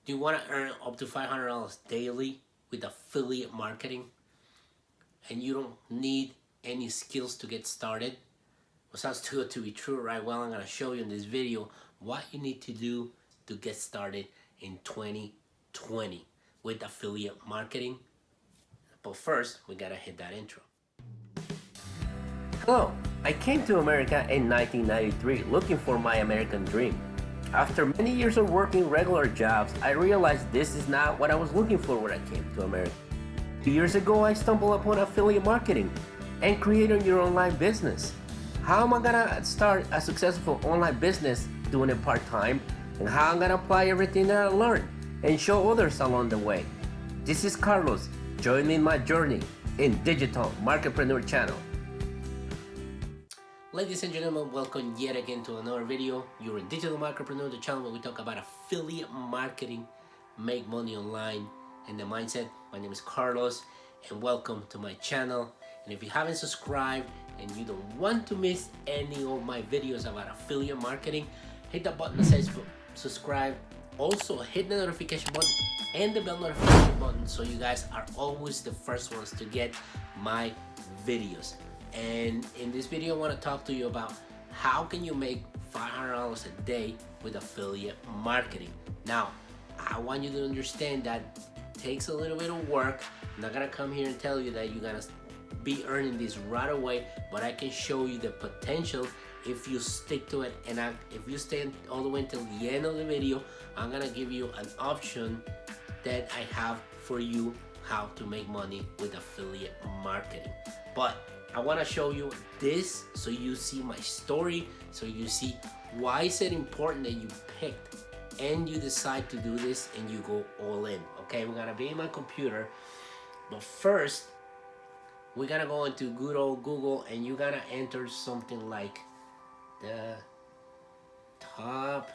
Do you want to earn up to $500 daily with affiliate marketing and you don't need any skills to get started? Well, sounds too good to be true, right? Well, I'm going to show you in this video what you need to do to get started in 2020 with affiliate marketing. But first, we got to hit that intro. Hello, I came to America in 1993 looking for my American dream. After many years of working regular jobs, I realized this is not what I was looking for when I came to America. 2 years ago, I stumbled upon affiliate marketing and creating your online business. How am I gonna start a successful online business doing it part-time, and how I'm gonna apply everything that I learned and show others along the way. This is Carlos, joining my journey in Digital Marketpreneur channel. Ladies and gentlemen, welcome yet again to another video. You're in Digital Marketpreneur, the channel where we talk about affiliate marketing, make money online, and the mindset. My name is Carlos, and welcome to my channel. And if you haven't subscribed and you don't want to miss any of my videos about affiliate marketing, hit the button that says subscribe. Also, hit the notification button and the bell notification button so you guys are always the first ones to get my videos. And in this video, I want to talk to you about how can you make $500 a day with affiliate marketing. Now, I want you to understand that it takes a little bit of work. I'm not gonna come here and tell you that you're gonna be earning this right away, but I can show you the potential if you stick to it. And if you stay all the way until the end of the video, I'm gonna give you an option that I have for you how to make money with affiliate marketing. But I want to show you this so you see my story, so you see why is it important that you picked and you decide to do this and you go all in. Okay, we're gonna be in my computer, but first we're gonna go into good old Google and you gotta enter something like the top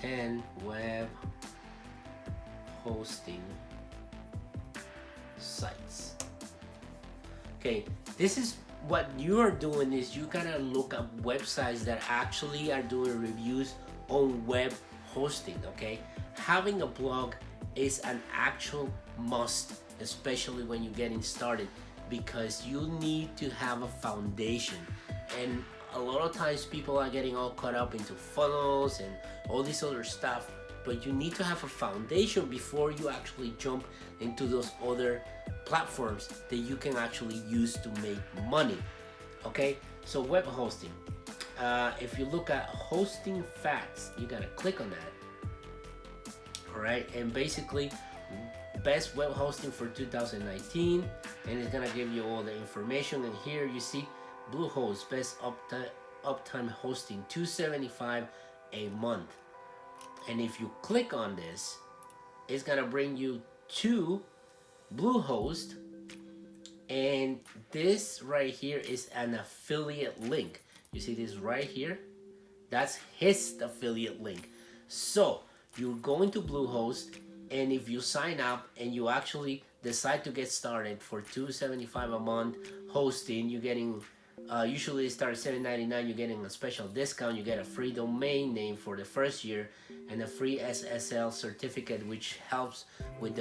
10 web hosting sites. Okay, this is what you are doing is you gotta look up websites that actually are doing reviews on web hosting. Okay, having a blog is an actual must, especially when you're getting started, because you need to have a foundation. And a lot of times people are getting all caught up into funnels and all this other stuff, but you need to have a foundation before you actually jump into those other platforms that you can actually use to make money. Okay, so web hosting. If you look at hosting facts, you gotta click on that. All right, and basically best web hosting for 2019, and it's gonna give you all the information. And here you see Bluehost best uptime hosting, $275 a month. And if you click on this, it's gonna bring you to Bluehost, and this right here is an affiliate link. You see this right here? That's his affiliate link. So you're going to Bluehost, and if you sign up and you actually decide to get started for $275 a month hosting, you're getting usually it starts $7.99. You're getting a special discount. You get a free domain name for the first year and a free SSL certificate, which helps with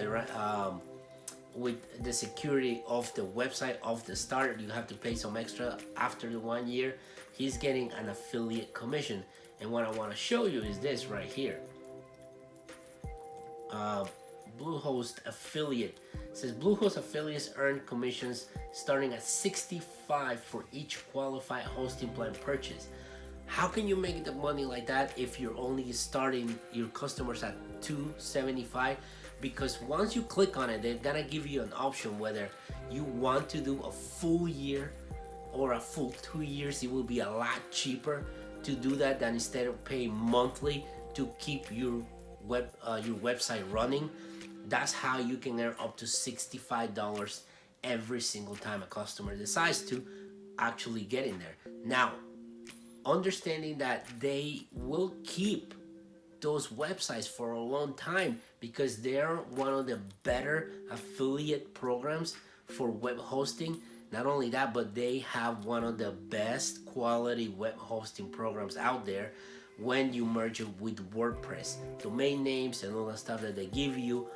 the security of the website of the start. You have to pay some extra after the 1 year. He's getting an affiliate commission, and what I want to show you is this right here. Bluehost affiliate. It says Bluehost affiliates earn commissions starting at $65 for each qualified hosting plan purchase. How can you make the money like that if you're only starting your customers at $275? Because once you click on it, they're gonna give you an option whether you want to do a full year or a full 2 years. It will be a lot cheaper to do that than instead of paying monthly to keep your website running. That's how you can earn up to $65 every single time a customer decides to actually get in there. Now, understanding that they will keep those websites for a long time because they're one of the better affiliate programs for web hosting. Not only that, but they have one of the best quality web hosting programs out there when you merge it with WordPress, domain names and all the stuff that they give you.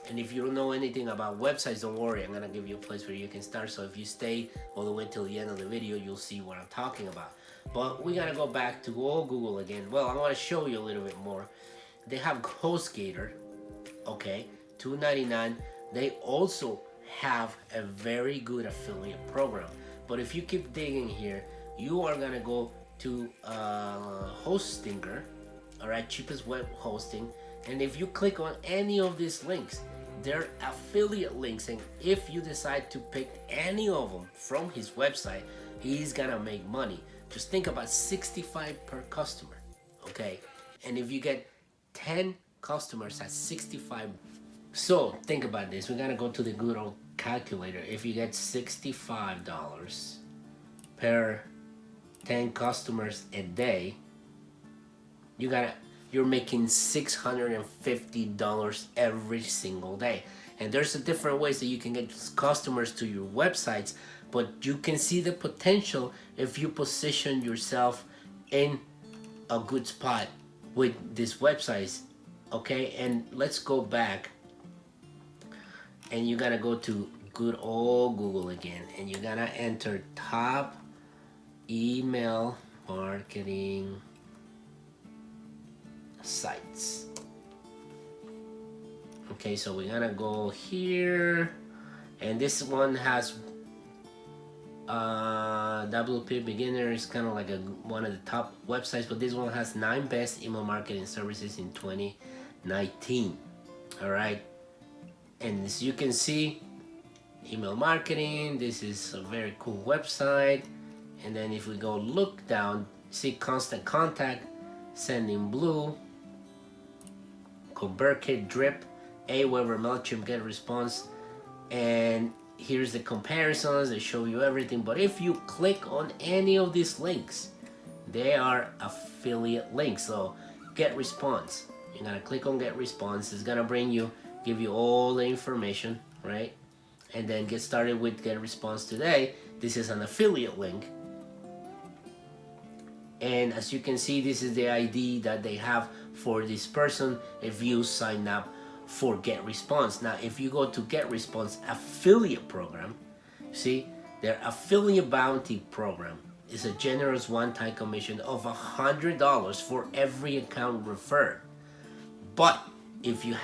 And if you don't know anything about websites, don't worry, I'm gonna give you a place where you can start. So if you stay all the way till the end of the video, you'll see what I'm talking about. But we gotta go back to Google again. Well, I want to show you a little bit more. They have HostGator, okay, $2.99. They also have a very good affiliate program. But if you keep digging here, you are gonna go to Hostinger, all right, cheapest web hosting. And if you click on any of these links, they're affiliate links. And if you decide to pick any of them from his website, he's gonna make money. Just think about 65 per customer, okay? And if you get 10 customers at 65, so think about this. We're gonna go to the good old calculator. If you get $65 per 10 customers a day, you're making $650 every single day. And there's different ways that you can get customers to your websites, but you can see the potential if you position yourself in a good spot with these websites, okay? And let's go back, and you gotta go to good old Google again, and you gotta enter top email marketing sites. Okay, so we're gonna go here, and this one has WP Beginner is kind of like one of the top websites, but this one has 9 best email marketing services in 2019. All right, and as you can see, email marketing, this is a very cool website. And then if we go look down, see constant contact, sending blue, ConvertKit, Drip, Aweber, MailChimp, Get Response, and here's the comparisons. They show you everything. But if you click on any of these links, they are affiliate links. So Get Response, you're gonna click on Get Response. It's gonna give you all the information, right? And then get started with Get Response today. This is an affiliate link. And as you can see, this is the ID that they have for this person if you sign up for Get Response. Now, if you go to Get Response affiliate program, see, their affiliate bounty program is a generous one-time commission of $100 for every account referred. But if you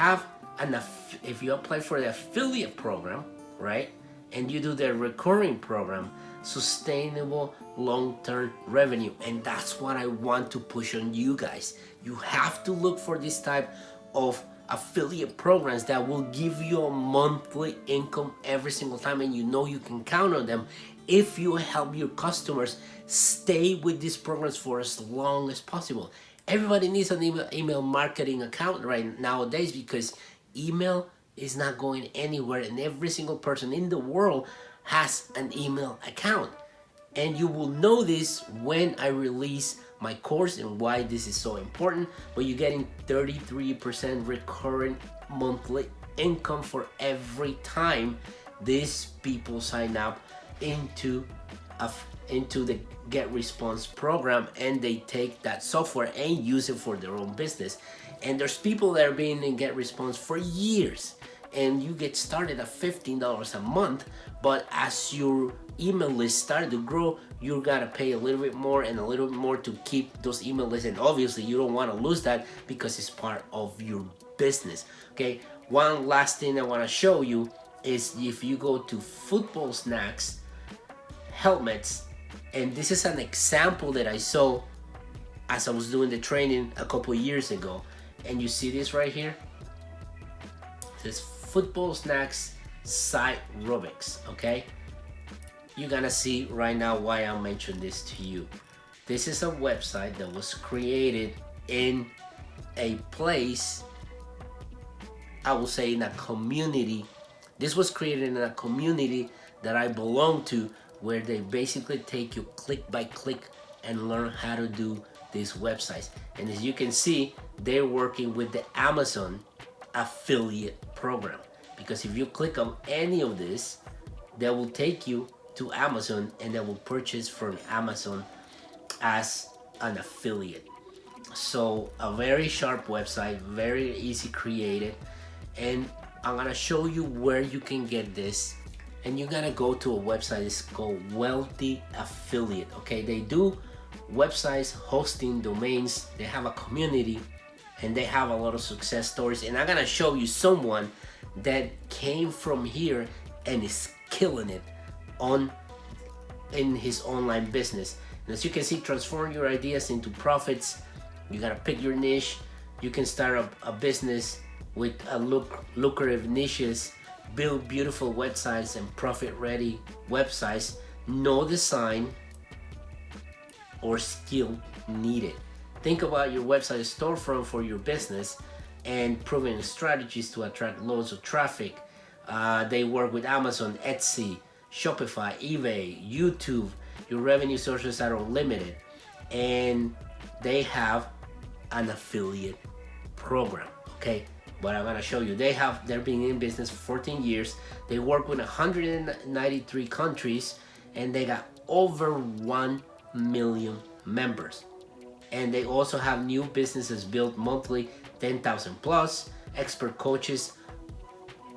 apply for the affiliate program, right, and you do the recurring program, sustainable long-term revenue, and that's what I want to push on you guys. You have to look for this type of affiliate programs that will give you a monthly income every single time, and you know you can count on them if you help your customers stay with these programs for as long as possible. Everybody needs an email marketing account right nowadays, because email is not going anywhere, and every single person in the world has an email account. And you will know this when I release my course and why this is so important. But you're getting 33% recurrent monthly income for every time these people sign up into the Get Response program, and they take that software and use it for their own business. And there's people that are being in Get Response for years, and you get started at $15 a month, but as your email list start to grow, you gotta pay a little bit more and a little bit more to keep those email lists, and obviously you don't want to lose that because it's part of your business. Okay, one last thing I want to show you is if you go to Football Snacks helmets, and this is an example that I saw as I was doing the training a couple years ago, and you see this right here, it says Football Snacks Side Rubics. Okay, you're gonna see right now why I mentioned this to you. This is a website that was created in a place, I will say in a community. This was created in a community that I belong to, where they basically take you click by click and learn how to do these websites. And as you can see, they're working with the Amazon affiliate program, because if you click on any of this, they will take you to Amazon, and they will purchase from Amazon as an affiliate. So a very sharp website, very easy created, and I'm gonna show you where you can get this. And you're gonna go to a website. It's called Wealthy Affiliate. Okay, they do websites, hosting, domains. They have a community, and they have a lot of success stories. And I'm gonna show you someone that came from here and is killing it on in his online business. And as you can see, transform your ideas into profits. You gotta pick your niche. You can start a business with a lucrative niches, build beautiful websites and profit-ready websites. No design or skill needed. Think about your website storefront for your business and proven strategies to attract loads of traffic. They work with Amazon, Etsy, Shopify, eBay, YouTube. Your revenue sources are unlimited, and they have an affiliate program. Okay, but I'm gonna show you. They're being in business for 14 years. They work with 193 countries, and they got over 1 million members. And they also have new businesses built monthly, 10,000 plus, expert coaches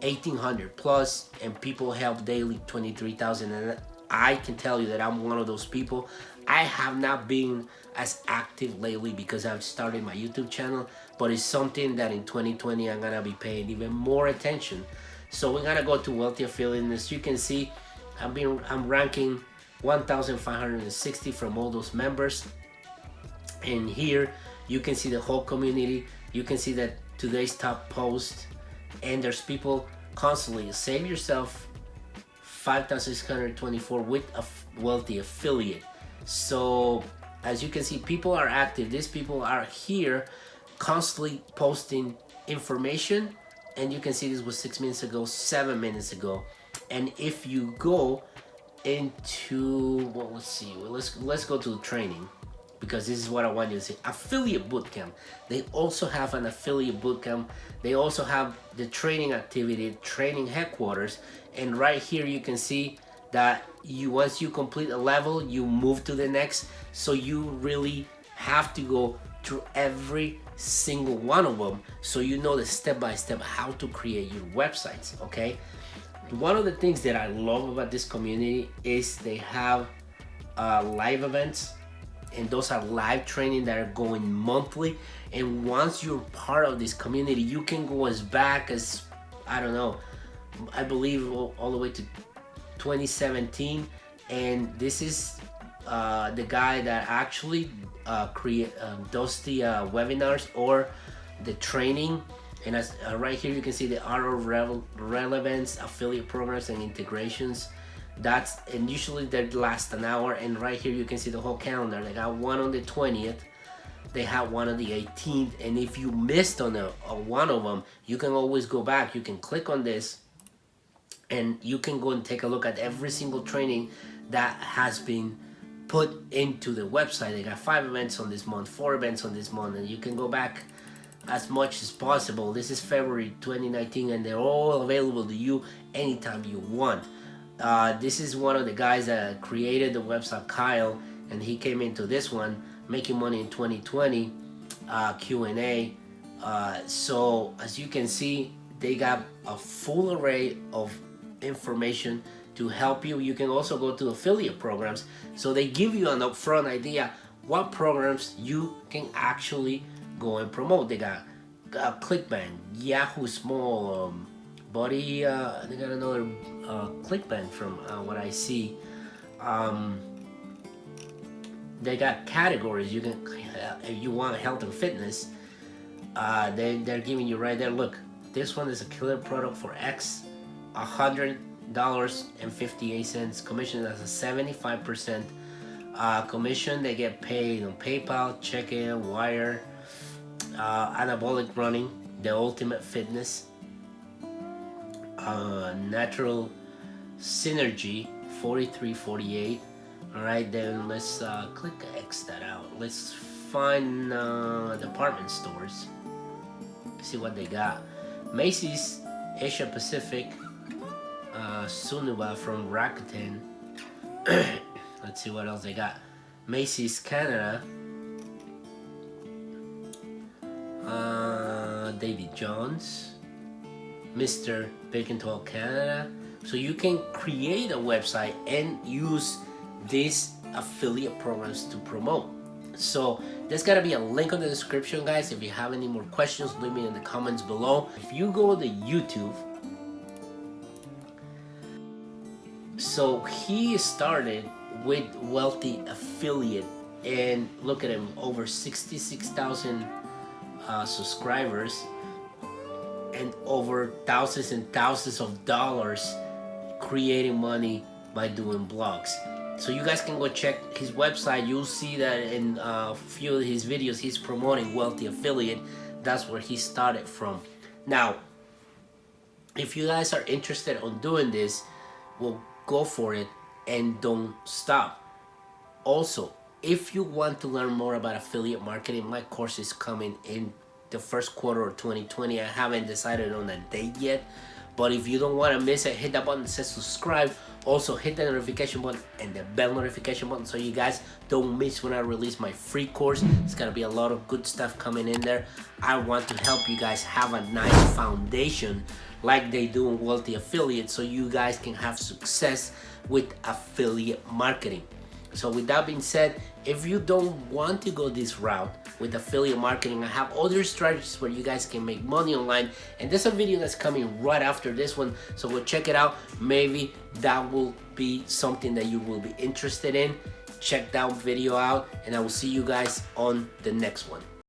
1,800 plus, and people help daily 23,000. And I can tell you that I'm one of those people. I have not been as active lately because I've started my YouTube channel, but it's something that in 2020 I'm gonna be paying even more attention. So we're gonna go to Wealthy Affiliate, and as you can see, I'm ranking 1,560 from all those members. And here you can see the whole community. You can see that today's top post, and there's people constantly. Save yourself 5,624 with a Wealthy Affiliate. So as you can see, people are active. These people are here constantly posting information, and you can see this was 6 minutes ago, 7 minutes ago. And if you go into, well, let's see, let's go to the training, because this is what I want you to see. Affiliate bootcamp. They also have an affiliate bootcamp. They also have the training activity, training headquarters. And right here you can see that once you complete a level, you move to the next. So you really have to go through every single one of them, so you know the step-by-step how to create your websites. Okay, one of the things that I love about this community is they have live events, and those are live training that are going monthly. And once you're part of this community, you can go as back as, I don't know, I believe all the way to 2017. And this is the guy that actually does the webinars or the training. And as right here you can see the art of relevance, affiliate programs and integrations. And usually they last an hour. And right here you can see the whole calendar. They got one on the 20th, they have one on the 18th, and if you missed on one of them, you can always go back. You can click on this and you can go and take a look at every single training that has been put into the website. They got 5 events on this month, 4 events on this month, and you can go back as much as possible. This is February 2019, and they're all available to you anytime you want. This is one of the guys that created the website, Kyle, and he came into this one, Making Money in 2020 Q&A. So as you can see, they got a full array of information to help you. You can also go to affiliate programs, so they give you an upfront idea what programs you can actually go and promote. They got ClickBank, Yahoo Small, Buddy. They got another ClickBank from what I see. They got categories. You can, if you want health and fitness, they're giving you right there. Look, this one is a killer product for X, $100.58. Commission, that's a 75% commission. They get paid on PayPal, check-in, wire. Anabolic running, the ultimate fitness. Natural synergy, 43.48. All right, then let's click X that out. Let's find department stores, see what they got. Macy's Asia Pacific, Sunuba from Rakuten. Let's see what else they got. Macy's Canada, David Jones, Mr. Bacon 12 Canada. So you can create a website and use these affiliate programs to promote. So there's gotta be a link on the description, guys. If you have any more questions, leave me in the comments below. If you go to YouTube, so he started with Wealthy Affiliate, and look at him, over 66,000 subscribers and over thousands and thousands of dollars creating money by doing blogs. So you guys can go check his website. You'll see that in a few of his videos he's promoting Wealthy Affiliate. That's where he started from. Now, if you guys are interested on doing this, well, go for it and don't stop. Also, if you want to learn more about affiliate marketing, my course is coming in the first quarter of 2020. I haven't decided on a date yet, but if you don't want to miss it, hit that button that says subscribe. Also hit the notification button and the bell notification button so you guys don't miss when I release my free course. It's gonna be a lot of good stuff coming in there. I want to help you guys have a nice foundation like they do in Wealthy Affiliate, so you guys can have success with affiliate marketing. So with that being said, if you don't want to go this route with affiliate marketing, I have other strategies where you guys can make money online, and there's a video that's coming right after this one, so go check it out. Maybe that will be something that you will be interested in. Check that video out, and I will see you guys on the next one.